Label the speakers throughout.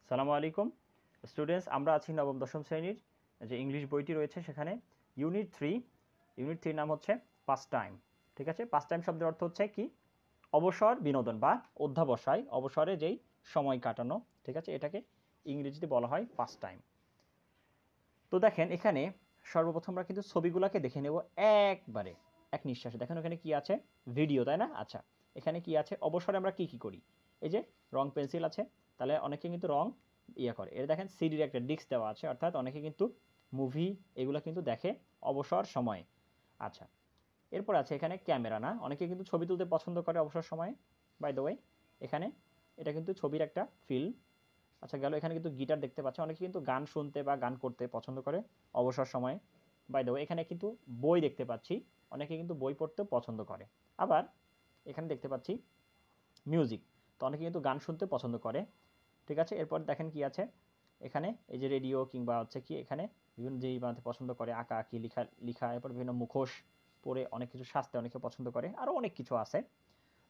Speaker 1: সালামু আলাইকুম স্টুডেন্টস, আমরা আছি নবম দশম শ্রেণীর যে ইংলিশ বইটি রয়েছে সেখানে ইউনিট 3 নাম হচ্ছে পাস টাইম। ঠিক আছে, পাস টাইম শব্দের অর্থ হচ্ছে কি? অবসর বিনোদন বা অধ্যাবসায়, অবসরে যেই সময় কাটানো। ঠিক আছে, এটাকে ইংরেজিতে বলা হয় পাস টাইম। তো দেখেন এখানে সর্বপ্রথম আমরা কিন্তু ছবিগুলোকে দেখে নেব একবারে এক নিঃশ্বাসে। দেখেন ওখানে কি আছে? ভিডিও, তাই না? আচ্ছা, এখানে কি আছে? অবসরে আমরা কি করি? এই যে রং পেন্সিল আছে, তাহলে অনেকে কিন্তু রং করে। এর দেখেন সিডির একটা ডিস্ক দেওয়া আছে, অর্থাৎ অনেকে কিন্তু মুভি এগুলো কিন্তু দেখে অবসর সময়ে। আচ্ছা, এরপর আছে এখানে ক্যামেরা, না? অনেকে কিন্তু ছবি তুলতে পছন্দ করে অবসর সময়ে। বাই দ্য ওয়ে, এখানে এটা কিন্তু ছবির একটা ফিল্ম। আচ্ছা, গেল এখানে কিন্তু গিটার দেখতে পাচ্ছি। অনেকে কিন্তু গান শুনতে বা গান করতে পছন্দ করে অবসর সময়ে। বাই দ্য ওয়ে, এখানে কিন্তু বই দেখতে পাচ্ছি। অনেকে কিন্তু বই পড়তেও পছন্দ করে। আবার এখানে দেখতে পাচ্ছি মিউজিক, তো অনেকে কিন্তু গান শুনতে পছন্দ করে। ঠিক আছে, এরপর দেখেন কি আছে এখানে? এই যে রেডিও কিংবা হচ্ছে কি এখানে বিভিন্ন যেই বানাতে পছন্দ করে, আঁকা আঁকি, লিখা লিখা, এরপর বিভিন্ন মুখোশ পরে অনেক কিছু সাজতে অনেকে পছন্দ করে, আরও অনেক কিছু আছে।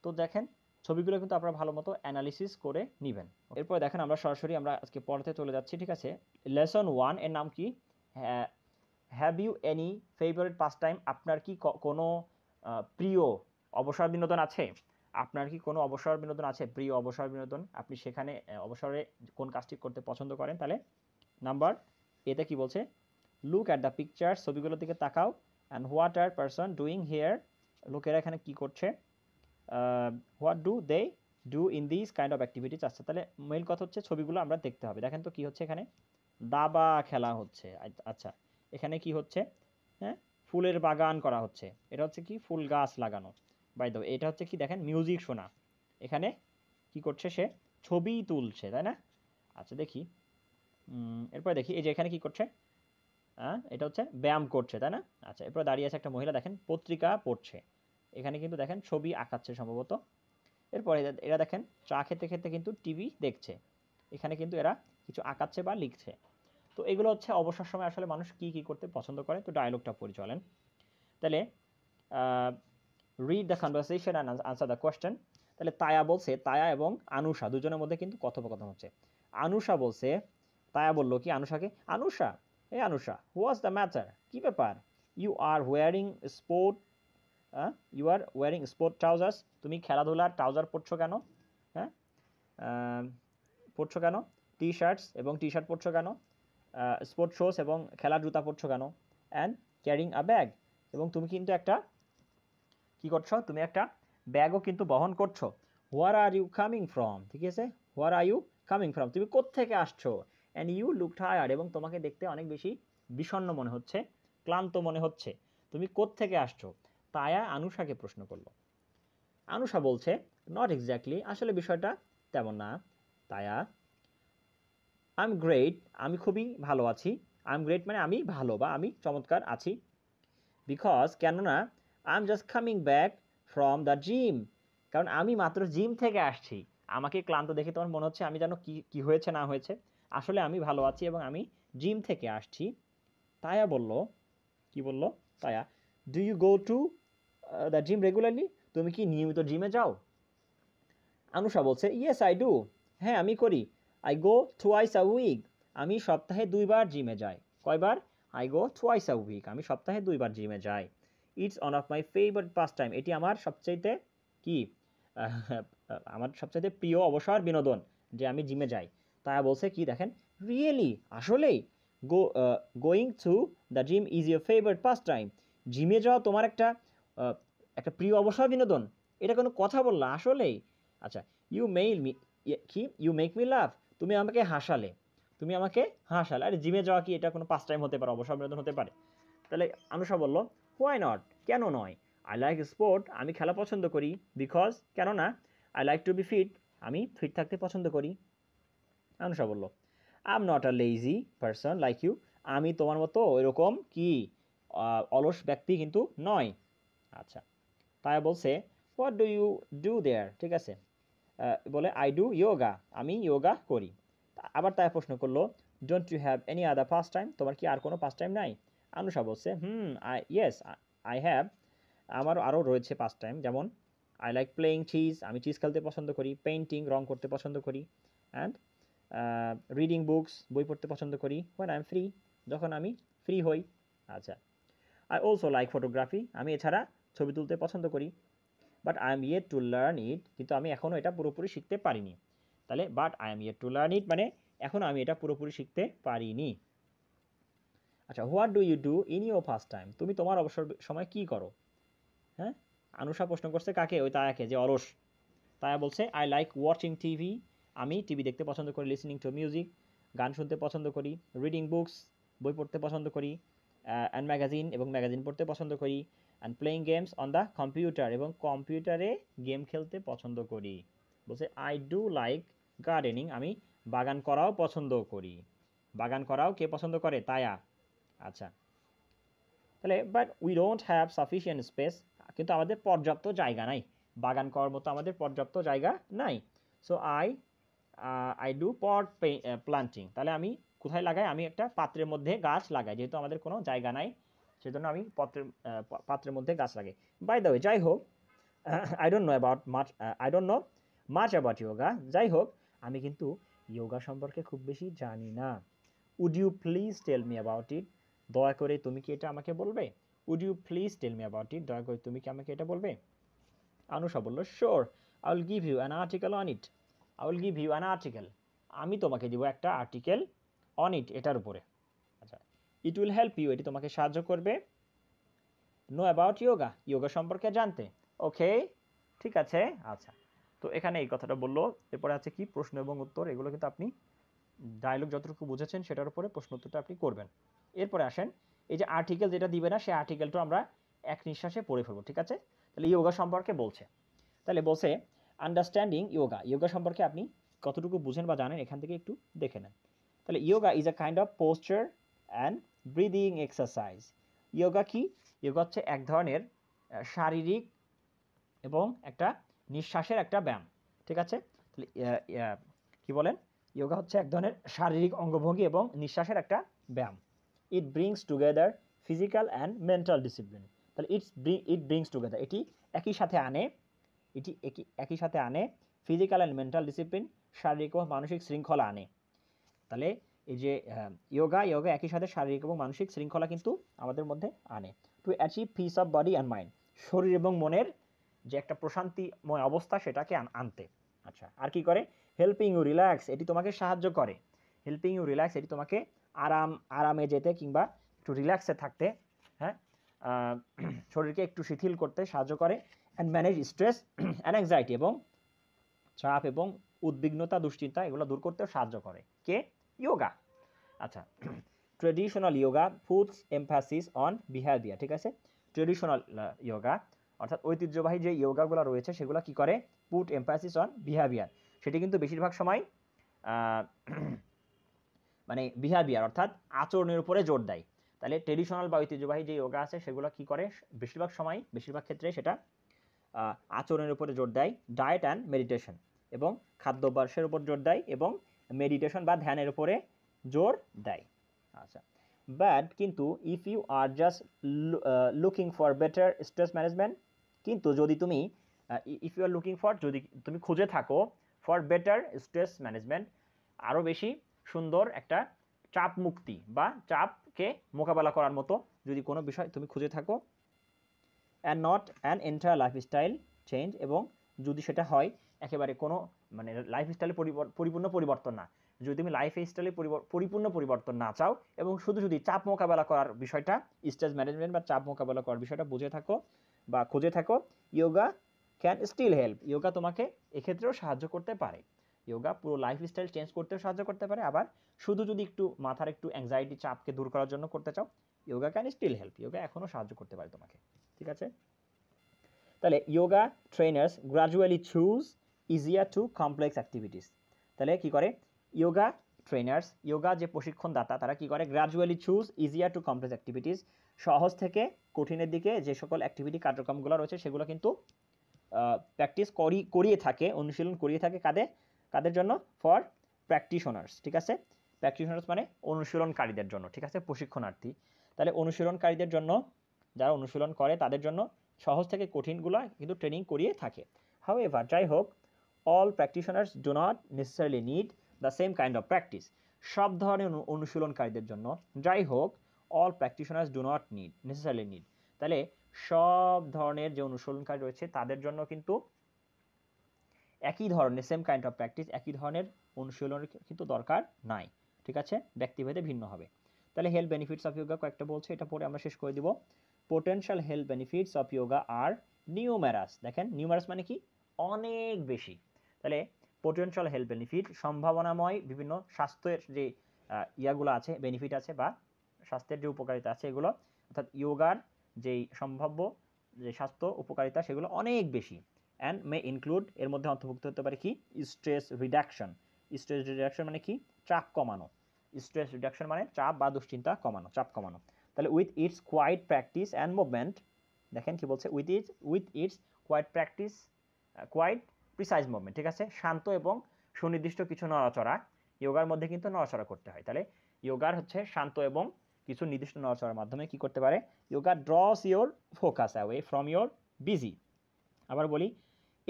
Speaker 1: তো দেখেন ছবিগুলো কিন্তু আপনারা ভালো মতো অ্যানালিসিস করে নেবেন। এরপর দেখেন আমরা সরাসরি আমরা আজকে পড়াতে চলে যাচ্ছি। ঠিক আছে, লেসন 1 এর নাম কি? Have you any favourite pastime? আপনার কি কোনো প্রিয় অবসর বিনোদন আছে? আপনার কি কোনো অবসর বিনোদন আছে, প্রিয় অবসর বিনোদন? আপনি সেখানে অবসরে কোন কাজটি করতে পছন্দ করেন? তাহলে নাম্বার এতে কি বলছে? লুক অ্যাট দ্য পিকচার, ছবিগুলোর দিকে তাকাও। And what are person doing here, লোকেরা এখানে কি করছে? What do they do in this kind of activities. আচ্ছা, তাহলে মেইন কথা হচ্ছে ছবিগুলো আমরা দেখতে হবে। দেখেন তো কি হচ্ছে এখানে? দাবা খেলা হচ্ছে। আচ্ছা, এখানে কি হচ্ছে? হ্যাঁ, ফুলের বাগান করা হচ্ছে। এটা হচ্ছে কি? ফুল গাছ লাগানো। বাই দ্য ওয়ে, এটা হচ্ছে কি? দেখেন মিউজিক শোনা। এখানে কি করছে সে? ছবি তুলছে, তাই না? আচ্ছা দেখি, এরপরে দেখি এই যে এখানে কি করছে? হ্যাঁ, এটা হচ্ছে ব্যায়াম করছে, তাই না? আচ্ছা, এরপর দাঁড়িয়ে আছে একটা মহিলা, দেখেন পত্রিকা পড়ছে। এখানে কিন্তু দেখেন ছবি আঁকাচ্ছে সম্ভবত। এরপরে এরা দেখেন চা খেতে খেতে কিন্তু টিভি দেখছে। এখানে কিন্তু এরা কিছু আঁকাচ্ছে বা লিখছে। তো এগুলো হচ্ছে অবসর সময় আসলে মানুষ কি কি করতে পছন্দ করে। তো ডায়লগটা পড়ি চলেন। তাহলে read the conversation and answer the question. তাহলে তায়া বলছে, তায়া এবং আনুষা দুজনের মধ্যে কিন্তু কথোপকথন হচ্ছে। আনুষা বলছে, তায়া বললো কি আনুষাকে? আনুষা, এ আনুষা, হোয়াটস দ্য ম্যাটার? কী ব্যাপার? You are wearing sport you are wearing sport trousers, তুমি খেলাধুলার ট্রাউজার পরছো কেন? হ্যাঁ, পরছো কেন? টি শার্টস এবং টি শার্ট পরছো কেন? স্পোর্ট শোস এবং খেলার জুতা পরছো কেন? অ্যান্ড ক্যারিং আ ব্যাগ, এবং তুমি কিন্তু একটা কি করছো? তুমি একটা ব্যাগও কিন্তু বহন করছো। হোয়ার আর ইউ কামিং ফ্রম? ঠিক আছে, হোয়ার আর ইউ কামিং ফ্রম, তুমি কোত্থেকে আসছো? অ্যান্ড ইউ লুক টায়ার্ড, এবং তোমাকে দেখতে অনেক বেশি বিষণ্ণ মনে হচ্ছে, ক্লান্ত মনে হচ্ছে। তুমি কোত্থেকে আসছো? তায়া আনুষাকে প্রশ্ন করলো। আনুষা বলছে, নট এক্স্যাক্টলি, আসলে বিষয়টা তেমন না। তায়া, আই এম গ্রেট, আমি খুবই ভালো আছি। আই এম গ্রেট মানে আমি ভালো বা আমি চমৎকার আছি। বিকজ, কেননা, I am just coming back from the gym, কারণ আমি মাত্র জিম থেকে আসছি। আমাকে ক্লান্ত দেখে তোমার মনে হচ্ছে আমি যেন কি কি হয়েছে না হয়েছে। আসলে আমি ভালো আছি এবং আমি জিম থেকে আসছি। তায়া বলল, কি বলল Taya? Do you go to the gym regularly, তুমি কি নিয়মিত জিমে যাও? আনুষা বলছে, ইয়েস আই ডু, হ্যাঁ আমি করি। I go twice a week, আমি সপ্তাহে 2 বার জিমে যাই। কয়বার? I go twice a week, আমি সপ্তাহে 2 বার জিমে যাই। It's one of my favourite pastime, এটি আমার সবচাইতে কি আমার সবচাইতে প্রিয় অবসর বিনোদন যে আমি জিমে যাই। তারা বলছে কি দেখেন, রিয়েলি, আসলেই? Go going to the gym is your favourite pastime, জিমে যাওয়া তোমার একটা একটা প্রিয় অবসর বিনোদন? এটা কোনো কথা বললা? আসলেই? আচ্ছা, ইউ মেইল মি, কি ইউ মেক মি লাভ, তুমি আমাকে হাসালে, তুমি আমাকে হাসালে। আরে জিমে যাওয়া কি এটা কোনো পাস টাইম হতে পারে, অবসর বিনোদন হতে পারে? তাহলে আনুষা বলল, হোয়াই নট, কেন নয়? আই লাইক স্পোর্ট, আমি খেলা পছন্দ করি। বিকজ, কেননা, I like to be fit, আমি ফিট থাকতে পছন্দ করি। আনুষা বলল, I am not a lazy person like you, আমি তোমার মতো ওইরকম কি অলস ব্যক্তি কিন্তু নয়। আচ্ছা, তাই বলছে, what do you do there? ঠিক আছে, বলে আই ডু ইয়োগা, আমি ইয়োগা করি। আবার তাই প্রশ্ন করলো, don't you have any other pastime, তোমার কি আর কোনো পাস টাইম নাই? আনুষা বলছে, আই ইয়েস আই হ্যাভ, আমার আরও রয়েছে পাস টাইম, যেমন আই লাইক প্লেয়িং চিজ, আমি চিজ খেলতে পছন্দ করি, পেইন্টিং, রং করতে পছন্দ করি, অ্যান্ড রিডিং বুকস, বই পড়তে পছন্দ করি। when I am free, যখন আমি ফ্রি হই। আচ্ছা, I also like photography, আমি এছাড়া ছবি তুলতে পছন্দ করি। But I am yet to learn it, কিন্তু আমি এখনও এটা পুরোপুরি শিখতে পারিনি। তাহলে but I am yet to learn it মানে এখনও আমি এটা পুরোপুরি শিখতে পারিনি। আচ্ছা, what do you do in your first time, তুমি তোমার অবসর সময় কী করো? হ্যাঁ, আনুষা প্রশ্ন করছে কাকে? ওই তায়াকে, যে অলস। তায়া বলছে আই লাইক ওয়াচিং টিভি, আমি টিভি দেখতে পছন্দ করি। লিসনিং টু মিউজিক, গান শুনতে পছন্দ করি। রিডিং বুকস, বই পড়তে পছন্দ করি। অ্যান্ড ম্যাগাজিন, এবং ম্যাগাজিন পড়তে পছন্দ করি। And playing games on the computer, এবং কম্পিউটারে গেম খেলতে পছন্দ করি। বলছে আই ডু লাইক গার্ডেনিং, আমি বাগান করাও পছন্দ করি। বাগান করাও কে পছন্দ করে? তায়া। আচ্ছা, তাহলে but we don't have sufficient space, কিন্তু আমাদের পর্যাপ্ত জায়গা নাই, বাগান করার মতো আমাদের পর্যাপ্ত জায়গা নাই। So I do pot planting, তাহলে আমি কোথায় লাগাই? আমি একটা পাত্রের মধ্যে গাছ লাগাই, যেহেতু আমাদের কোনো জায়গা নাই সেজন্য আমি পাত্রের মধ্যে গাছ লাগাই। বাই দ্য ওয়ে, যাই হোক, I don't know much about yoga, যাই হোক আমি কিন্তু ইয়োগা সম্পর্কে খুব বেশি জানি না। Would you please tell me about it, দয়া করে তুমি কি এটা আমাকে বলবে? Would you please tell me about it, দয়া করে তুমি কি আমাকে এটা বলবে? আনুষা বলল sure, I will give you an article on it, I will give you an article, আমি তোমাকে দিব একটা আর্টিকেল অন ইট, এটার উপরে। আচ্ছা, ইট উইল হেল্প ইউ, এটি তোমাকে সাহায্য করবে। নো অ্যাবাউট ইয়োগা, ইয়োগা সম্পর্কে জানতে। ওকে, ঠিক আছে। আচ্ছা, তো এখানে এই কথাটা বললো। এরপরে আছে কি প্রশ্ন এবং উত্তর, এগুলো কিন্তু আপনি ডায়লগ যতটুকু বুঝেছেন সেটার উপরে প্রশ্ন উত্তরটা আপনি করবেন। এরপরে আসেন, এই যে আর্টিকেল যেটা দিবে না, সেই আর্টিকেলটা আমরা এক নিঃশ্বাসে পড়ে ফেলবো, ঠিক আছে? তাহলে ইয়োগা সম্পর্কে বলছে, তাহলে বলছে আন্ডারস্ট্যান্ডিং ইয়োগা, ইয়োগা সম্পর্কে আপনি কতটুকু বুঝেন বা জানেন এখান থেকে একটু দেখে নেন। তাহলে yoga is a kind of poster and breathing exercise. Yoga কি? ইয়োগা হচ্ছে এক ধরনের শারীরিক এবং একটা নিঃশ্বাসের একটা ব্যায়াম, ঠিক আছে? তাহলে কি বলেন? ইয়োগা হচ্ছে এক ধরনের শারীরিক অঙ্গভঙ্গি এবং নিঃশ্বাসের একটা ব্যায়াম। ইট brings together physical and mental discipline, তাহলে ইট ব্রিংস টুগেদার, এটি একই সাথে আনে ফিজিক্যাল অ্যান্ড মেন্টাল ডিসিপ্লিন, শারীরিক ও মানসিক শৃঙ্খলা আনে। তাহলে এই যে ইয়োগা একই সাথে শারীরিক এবং মানসিক শৃঙ্খলা কিন্তু আমাদের মধ্যে আনে। To achieve piece of body and mind, শরীর এবং মনের যে একটা প্রশান্তিময় অবস্থা সেটাকে আনতে। আচ্ছা, আর কি করে? হেল্পিং ইউ রিল্যাক্স, এটি তোমাকে সাহায্য করে। হেল্পিং ইউ রিল্যাক্স, এটি তোমাকে আরামে যেতে কিংবা একটু রিল্যাক্সে থাকতে, হ্যাঁ, শরীরকে একটু শিথিল করতে সাহায্য করে। And manage stress and anxiety, এবং চাপ এবং উদ্বিগ্নতা, দুশ্চিন্তা এগুলো দূর করতেও সাহায্য করে কে? ইয়োগা। আচ্ছা, traditional yoga puts emphasis on behaviour, ঠিক আছে? ট্রেডিশনাল ইয়োগা অর্থাৎ ঐতিহ্যবাহী যে ইয়োগাগুলো রয়েছে সেগুলো কি করে? পুট এমফাসিস অন বিহেভিয়ার, সেটি কিন্তু বেশিরভাগ সময় মানে বিহেভিয়ার অর্থাৎ আচরণের উপরে জোর দেয়। তাহলে ট্রেডিশনাল বা ঐতিহ্যবাহী যে ইয়োগা আছে সেগুলো কি করে? বেশিরভাগ সময়, বেশিরভাগ ক্ষেত্রে সেটা আচরণের উপরে জোর দেয়। ডায়েট অ্যান্ড মেডিটেশন, এবং খাদ্যাভ্যাসের উপর জোর দেয়, এবং মেডিটেশন বা ধ্যানের উপরে জোর দেয়। আচ্ছা, বাট কিন্তু if you are just looking for better stress management, কিন্তু যদি তুমি if you are looking for, যদি তুমি খুঁজে থাকো ফর বেটার স্ট্রেস ম্যানেজমেন্ট, আরও বেশি সুন্দর একটা চাপ মুক্তি বা চাপকে মোকাবেলা করার মতো যদি কোনো বিষয় তুমি খুঁজে থাকো, and not an entire lifestyle change, এবং যদি সেটা হয় একেবারে কোনো মানে লাইফস্টাইলে পরিপূর্ণ পরিবর্তন না, যদি তুমি লাইফস্টাইলে পরিপূর্ণ পরিবর্তন না চাও, এবং শুধু যদি চাপ মোকাবেলা করার বিষয়টা, স্ট্রেস ম্যানেজমেন্ট বা চাপ মোকাবেলা করার বিষয়টা বুঝে থাকো বা খুঁজে থাকো, yoga can still help, yoga তোমাকে এক্ষেত্রেও সাহায্য করতে পারে। ইয়োগা পুরো লাইফস্টাইল চেঞ্জ করতেও সাহায্য করতে পারে, আবার শুধু যদি একটু মাথার একটু অ্যাংজাইটি চাপকে দূর করার জন্য করতে চাও, yoga can still help, yoga এখনও সাহায্য করতে পারে তোমাকে, ঠিক আছে? তাহলে yoga trainers gradually choose easier to complex activities, তাহলে কি করে? ইয়োগা ট্রেনার্স, ইয়োগা যে প্রশিক্ষণদাতা তারা কি করে? Gradually choose easier to complex activities, সহজ থেকে কঠিনের দিকে যে সকল অ্যাক্টিভিটি কার্যক্রমগুলো রয়েছে সেগুলো কিন্তু প্র্যাকটিস করিয়ে থাকে, অনুশীলন করিয়ে থাকে কাদের জন্য? ফর প্র্যাকটিশনার্স, ঠিক আছে? প্র্যাকটিশনার্স মানে অনুশীলনকারীদের জন্য, ঠিক আছে? প্রশিক্ষণার্থী। তাহলে অনুশীলনকারীদের জন্য, যারা অনুশীলন করে তাদের জন্য সহজ থেকে কঠিনগুলো কিন্তু ট্রেনিং করিয়ে থাকে। হাউএভার, যাই হোক, all practitioners do not necessarily need the same kind of practice, সব ধরনের অনুশীলনকারীদের জন্য, যাই হোক, all practitioners do not need necessarily need, তাহলে সব ধরনের যে অনুশীলনকারী রয়েছে তাদের জন্য কিন্তু একই ধরনের সেম কাইন্ড অফ প্র্যাকটিস, একই ধরনের অনুশীলনের কিন্তু দরকার নাই, ঠিক আছে, ব্যক্তিভেদে ভিন্ন হবে। তাহলে হেলথ বেনিফিটস অফ ইয়োগা কয়েকটা বলছে, এটা পরে আমরা শেষ করে দিব। Potential health benefits of yoga are numerous. দেখেন নিউমেরাস মানে কি, অনেক বেশি। তাহলে পোটেনশিয়াল হেলথ বেনিফিট, সম্ভাবনাময় বিভিন্ন স্বাস্থ্যের যে ইয়াগুলো আছে, বেনিফিট আছে বা স্বাস্থ্যের যে উপকারিতা আছে এগুলো, অর্থাৎ ইয়োগার যেই সম্ভাব্য যে স্বাস্থ্য উপকারিতা সেগুলো অনেক বেশি। অ্যান্ড মে ইনক্লুড, এর মধ্যে অন্তর্ভুক্ত হতে পারে কি, স্ট্রেস রিডাকশন। স্ট্রেস রিডাকশন মানে কি, চাপ কমানো। স্ট্রেস রিডাকশন মানে চাপ বা দুশ্চিন্তা কমানো, চাপ কমানো। তাহলে with its quite practice and movement, দেখেন কি বলছে, with its quite practice, quite precise movement, ঠিক আছে, শান্ত এবং সুনির্দিষ্ট কিছু নড়াচড়া, ইয়োগার মধ্যে কিন্তু নড়াচড়া করতে হয়। তাহলে ইয়োগার হচ্ছে শান্ত এবং কিছু নির্দিষ্ট নড়াচড়ার মাধ্যমে কি করতে পারে, yoga draws your focus away from your busy. আবার বলি,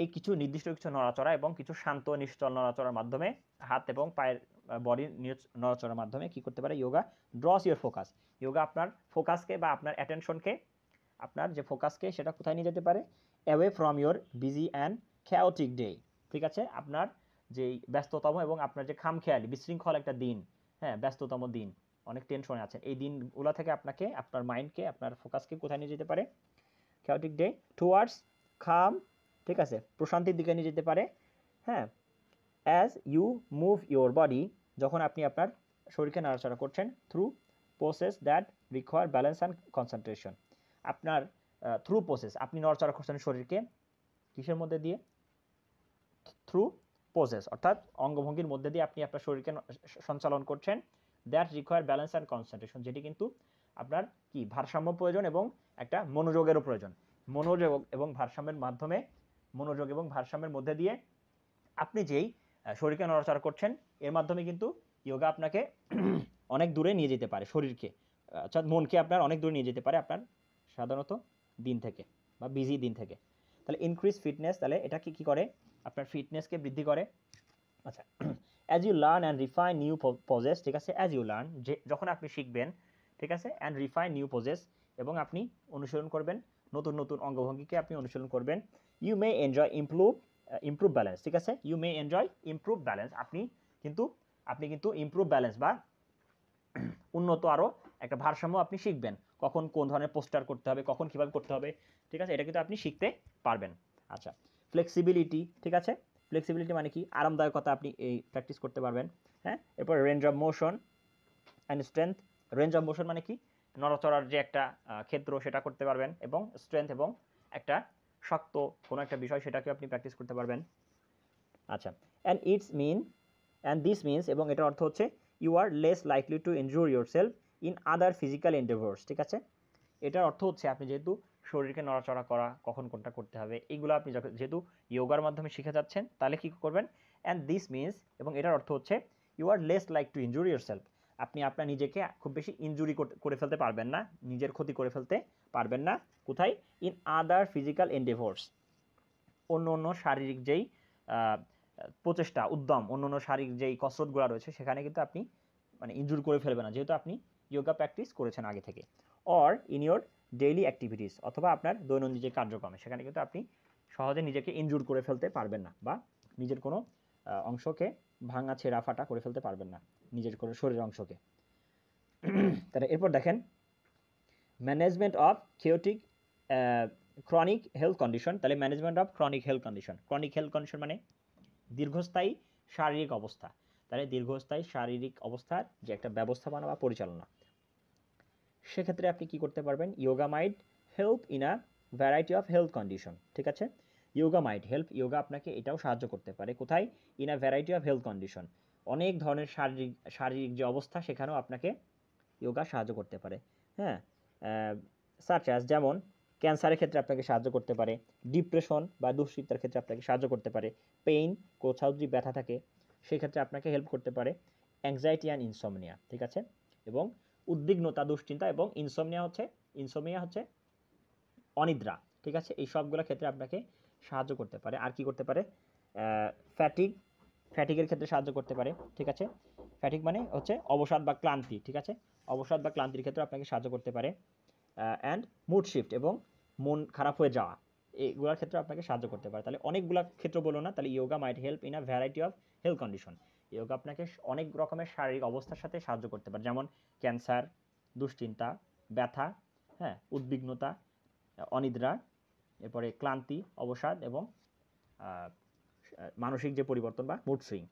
Speaker 1: এই কিছু নির্দিষ্ট কিছু নড়াচড়া এবং কিছু শান্ত নিশ্চল নড়াচড়ার মাধ্যমে, হাত এবং পায়ের বডির নড়াচড়ার মাধ্যমে কি করতে পারে, yoga draws your focus, yoga আপনার ফোকাসকে বা আপনার অ্যাটেনশনকে, আপনার যে ফোকাসকে সেটা কোথায় নিয়ে যেতে পারে, away from your busy and chaotic day, ঠিক আছে, আপনার যেই ব্যস্ততম এবং আপনার যে খামখেয়ালি বিশৃঙ্খল একটা দিন, হ্যাঁ ব্যস্ততম দিন, অনেক টেনশনে আছেন, এই দিনগুলো থেকে আপনাকে, আপনার মাইন্ডকে, আপনার ফোকাসকে কোথায় নিয়ে যেতে পারে, খ্যাওটিক ডে টুয়ার্ডস খাম, ঠিক আছে, প্রশান্তির দিকে নিয়ে যেতে পারে। হ্যাঁ, as you move your body, যখন আপনি আপনার শরীরকে নাড়াচাড়া করছেন, through process that require balance and concentration, আপনার থ্রু প্রসেস, আপনি নড়াচড়া করছেন শরীরকে কিসের মধ্যে দিয়ে, থ্রু প্রসেস, অর্থাৎ অঙ্গভঙ্গির মধ্যে দিয়ে আপনি আপনার শরীরকে সঞ্চালন করছেন, that require balance and concentration, যেটি কিন্তু আপনার কি ভারসাম্য প্রয়োজন এবং একটা মনোযোগেরও প্রয়োজন। মনোযোগ এবং ভারসাম্যের মাধ্যমে, মনোযোগ এবং ভারসাম্যের মধ্যে দিয়ে আপনি যেই শরীরকে নড়াচড়া করছেন, এর মাধ্যমে কিন্তু ইয়োগা আপনাকে অনেক দূরে নিয়ে যেতে পারে, শরীরকে, অর্থাৎ মনকে আপনার অনেক দূরে নিয়ে যেতে পারে আপনার সাধারণত দিন থেকে বা বিজি দিন থেকে। তাহলে ইনক্রিজ ফিটনেস, তাহলে এটা কি করে, আপনার ফিটনেসকে বৃদ্ধি করে। আচ্ছা, as you learn and refine new poses, ঠিক আছে, অ্যাজ ইউ লার্ন, যে যখন আপনি শিখবেন, ঠিক আছে, অ্যান্ড রিফাইন নিউ পজেস, এবং আপনি অনুসরণ করবেন নতুন নতুন অঙ্গভঙ্গিকে আপনি অনুসরণ করবেন, you may enjoy improve balance, ঠিক আছে, you may enjoy improve balance, আপনি কিন্তু ইমপ্রুভ ব্যালেন্স বা উন্নত আরও একটা ভারসাম্য আপনি শিখবেন, কখন কোন ধরনের পোস্টার করতে হবে, কখন কীভাবে করতে হবে, ঠিক আছে, এটা কিন্তু আপনি শিখতে পারবেন। আচ্ছা, ফ্লেক্সিবিলিটি, ঠিক আছে, ফ্লেক্সিবিলিটি মানে কি, আরামদায়কতা, আপনি এই প্র্যাকটিস করতে পারবেন। হ্যাঁ, এরপর range of motion and strength, range of motion মানে কি, নড়াচড়ার যে একটা ক্ষেত্র সেটা করতে পারবেন, এবং স্ট্রেংথ এবং একটা শক্ত কোনো একটা বিষয় সেটাকে আপনি প্র্যাকটিস করতে পারবেন। আচ্ছা, অ্যান্ড দিস মিনস, এবং এটার অর্থ হচ্ছে you are less likely to injure yourself in other physical endeavours, ঠিক আছে, এটার অর্থ হচ্ছে আপনি যেহেতু শরীরকে নড়াচড়া করা, কখন কোনটা করতে হবে, এইগুলো আপনি যেহেতু ইয়োগার মাধ্যমে শিখে যাচ্ছেন, তাহলে কী করবেন, অ্যান্ড দিস মিনস, এবং এটার অর্থ হচ্ছে you are less like to injure yourself, আপনি আপনার নিজেকে খুব বেশি ইনজুরি করে ফেলতে পারবেন না, নিজের ক্ষতি করে ফেলতে পারবেন না, কোথায়, ইন আদার ফিজিক্যাল এন্ডেভার্স, অন্য শারীরিক যেই প্রচেষ্টা, উদ্যম, অন্য শারীরিক যেই কসরতগুলো রয়েছে সেখানে কিন্তু আপনি মানে ইনজুর করে ফেলবেন না, যেহেতু আপনি যোগা প্র্যাকটিস করেছেন আগে থেকে। Or in your daily activities, অথবা আপনার দৈনন্দিন যে কার্যক্রমে, সেখানে কিন্তু আপনি সহজে নিজেকে ইনজুর করে ফেলতে পারবেন না, বা নিজের কোনো অংশকে ভাঙা ছেঁড়া ফাটা করে ফেলতে পারবেন না, নিজের কোনো শরীরের অংশকে। তাহলে এরপর দেখেন, management of chaotic chronic health condition, তাহলে management of chronic health condition, chronic health condition মানে দীর্ঘস্থায়ী শারীরিক অবস্থা, তাহলে দীর্ঘস্থায়ী শারীরিক অবস্থার যে একটা ব্যবস্থাপনা বা পরিচালনা, সেক্ষেত্রে আপনি কি করতে পারবেন, yoga mite help in a variety of health condition, ঠিক আছে, ইয়োগা মাইট হেল্প, ইয়োগা আপনাকে এটাও সাহায্য করতে পারে, কোথায়, in a variety of health condition, অনেক ধরনের শারীরিক যে অবস্থা সেখানেও আপনাকে ইয়োগা সাহায্য করতে পারে। হ্যাঁ, সাচ অ্যাজ, যেমন ক্যান্সারের ক্ষেত্রে আপনাকে সাহায্য করতে পারে, ডিপ্রেশন বা দুশ্চিন্তার ক্ষেত্রে আপনাকে সাহায্য করতে পারে, পেইন, কোথাও যদি ব্যথা থাকে সেই ক্ষেত্রে আপনাকে হেল্প করতে পারে, অ্যাংজাইটি অ্যান্ড ইনসমনিয়া, ঠিক আছে, এবং উদ্বিগ্নতা, দুশ্চিন্তা, এবং ইনসমনিয়া হচ্ছে অনিদ্রা, ঠিক আছে, এই সবগুলো ক্ষেত্রে আপনাকে সাহায্য করতে পারে। আর কি করতে পারে, ফ্যাটিগ ফ্যাটিকের ক্ষেত্রে সাহায্য করতে পারে, ঠিক আছে। ফ্যাটিক মানে হচ্ছে অবসাদ বা ক্লান্তি, ঠিক আছে। অবসাদ বা ক্লান্তির ক্ষেত্রে আপনাকে সাহায্য করতে পারে। অ্যান্ড মুড শিফট এবং মন খারাপ হয়ে যাওয়া, এইগুলোর ক্ষেত্রে আপনাকে সাহায্য করতে পারে। তাহলে অনেকগুলো ক্ষেত্র বলো না, তাহলে yoga mite help in a variety of health condition. Yoga আপনাকে অনেক রকমের শারীরিক অবস্থার সাথে সাহায্য করতে পারে, যেমন ক্যান্সার, দুশ্চিন্তা, ব্যথা, হ্যাঁ, উদ্বিগ্নতা, অনিদ্রা, এরপরে ক্লান্তি, অবসাদ এবং মানসিক যে পরিবর্তন বা মুড সুইং।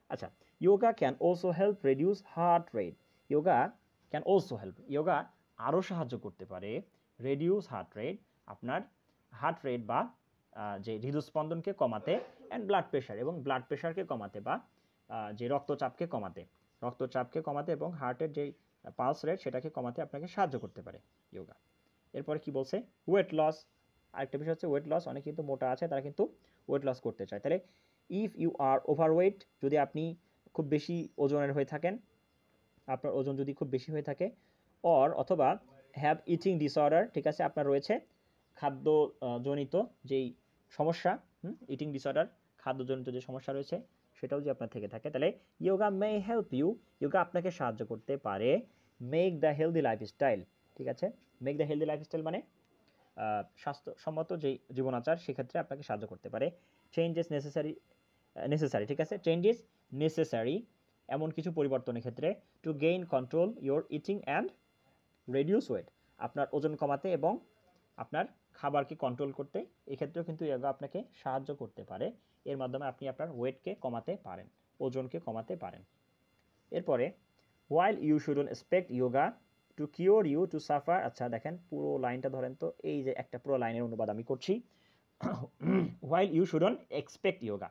Speaker 1: আচ্ছা, yoga can also help reduce heart rate. Yoga can also help, yoga আরও সাহায্য করতে পারে রিডিউস হার্ট রেট, আপনার হার্ট রেট বা যে হৃদস্পন্দনকে কমাতে, অ্যান্ড ব্লাড প্রেশার, এবং ব্লাড প্রেশারকে কমাতে বা যে রক্তচাপকে কমাতে এবং হার্টের যে পালস রেট সেটাকে কমাতে আপনাকে সাহায্য করতে পারে ইয়োগা। এরপরে কি বলছে, ওয়েট লস। আরেকটা বিষয় হচ্ছে ওয়েট লস, অনেক কিন্তু মোটা আছে তারা কিন্তু ওয়েট লস করতে চায়। তাহলে ইফ ইউ আর ওভারওয়েট, যদি আপনি খুব বেশি ওজনের হয়ে থাকেন, আপনার ওজন যদি খুব বেশি হয়ে থাকে, অথবা হ্যাভ ইটিং ডিসঅর্ডার, ঠিক আছে, আপনার রয়েছে খাদ্যজনিত যেই সমস্যা, ইটিং ডিসঅর্ডার, খাদ্যজনিত যে সমস্যা রয়েছে সেটাও যদি আপনার থেকে থাকে, তাহলে yoga may help you, yoga আপনাকে সাহায্য করতে পারে মেক দ্য হেলদি লাইফস্টাইল, ঠিক আছে। মেক দ্য হেলদি লাইফস্টাইল মানে স্বাস্থ্যসম্মত যেই জীবনাচার, সেক্ষেত্রে আপনাকে সাহায্য করতে পারে। চেঞ্জেস নেসেসারি, ঠিক আছে, চেঞ্জেস নেসেসারি, এমন কিছু পরিবর্তনের ক্ষেত্রে, to gain control your eating and reduce weight, আপনার ওজন কমাতে এবং আপনার খাবারকে কন্ট্রোল করতে, এক্ষেত্রেও কিন্তু ইয়োগা আপনাকে সাহায্য করতে পারে। এর মাধ্যমে আপনি আপনার ওয়েটকে কমাতে পারেন, ওজনকে কমাতে পারেন। এরপরে while you shouldn't expect yoga to cure you to suffer. আচ্ছা দেখেন পুরো লাইনটা ধরেন তো, এই যে একটা পুরো লাইনের অনুবাদ আমি করছি। While you shouldn't expect yoga,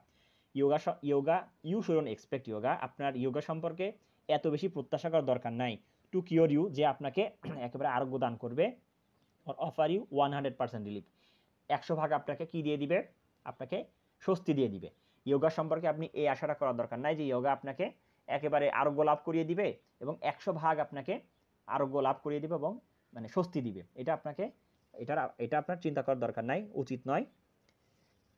Speaker 1: you shouldn't expect yoga, আপনার ইয়োগা সম্পর্কে এত বেশি প্রত্যাশা করার দরকার নাই। টু কিওর ইউ, যে আপনাকে একেবারে আরোগ্য দান করবে, অফার ইউ 100% রিলিফ, 100% আপনাকে কি দিয়ে দিবে, আপনাকে স্বস্তি দিয়ে দিবে। ইয়োগা সম্পর্কে আপনি এই আশাটা করার দরকার নাই যে ইয়োগা আপনাকে একেবারে আরোগ্য লাভ করিয়ে দিবে এবং 100% আপনাকে আরোগ্য লাভ করিয়ে দিবে এবং মানে স্বস্তি দিবে, এটা আপনাকে এটা আপনার চিন্তা করার দরকার নাই, উচিত নয়।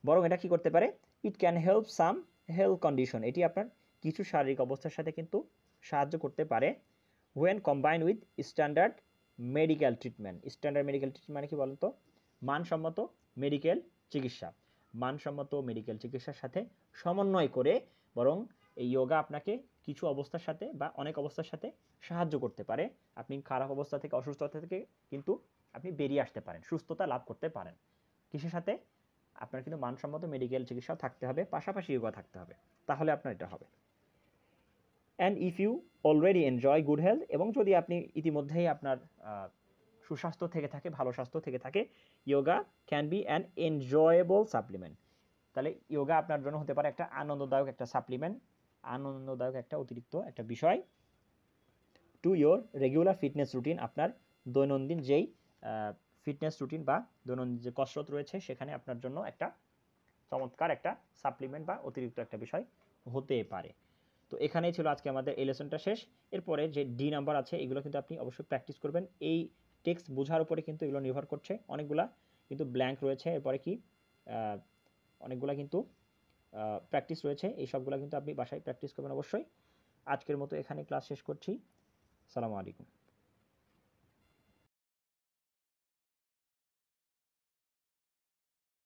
Speaker 1: বরং এটা কি করতে পারে, it can help some health condition, এটি আপনার কিছু শারীরিক অবস্থার সাথে কিন্তু সাহায্য করতে পারে। When combine with standard medical treatment. Standard medical treatment মানে কি বলেন তো, মানসম্মত মেডিকেল চিকিৎসা, মানসম্মত মেডিকেল চিকিৎসার সাথে সমন্বয় করে বরং এই ইয়োগা আপনাকে কিছু অবস্থার সাথে বা অনেক অবস্থার সাথে সাহায্য করতে পারে। আপনি খারাপ অবস্থা থেকে, অসুস্থতা থেকে কিন্তু আপনি বেরিয়ে আসতে পারেন, সুস্থতা লাভ করতে পারেন। কিসের সাথে, আপনার কিন্তু মানসম্মত মেডিকেল চিকিৎসাও থাকতে হবে, পাশাপাশি ইয়োগা থাকতে হবে, তাহলে আপনার এটা হবে। And if you already enjoy good health, এবং যদি আপনি ইতিমধ্যেই আপনার সুস্বাস্থ্য থেকে থাকে, ভালো স্বাস্থ্য থেকে থাকে, yoga can be an enjoyable supplement, তাহলে ইয়োগা আপনার জন্য হতে পারে একটা আনন্দদায়ক একটা সাপ্লিমেন্ট, আনন্দদায়ক একটা অতিরিক্ত একটা বিষয়। To your regular fitness routine, আপনার দৈনন্দিন যেই ফিটনেস রুটিন বা দৈনন্দিন যে কসরত রয়েছে সেখানে আপনার জন্য একটা চমৎকার একটা সাপ্লিমেন্ট বা অতিরিক্ত একটা বিষয় হতে পারে। তো এখানেই ছিল আজকে আমাদের এই লেসনটা শেষ। এরপরে যে ডি নাম্বার আছে এগুলো কিন্তু আপনি অবশ্যই প্র্যাকটিস করবেন, এই টেক্সট বোঝার উপরে কিন্তু এগুলো নির্ভর করছে, অনেকগুলা কিন্তু ব্ল্যাঙ্ক রয়েছে, এরপরে কি অনেকগুলা কিন্তু প্র্যাকটিস রয়েছে, এই সবগুলো কিন্তু আপনি বাসায় প্র্যাকটিস করবেন অবশ্যই। আজকের মতো এখানে ক্লাস শেষ করছি। আসসালামু আলাইকুম।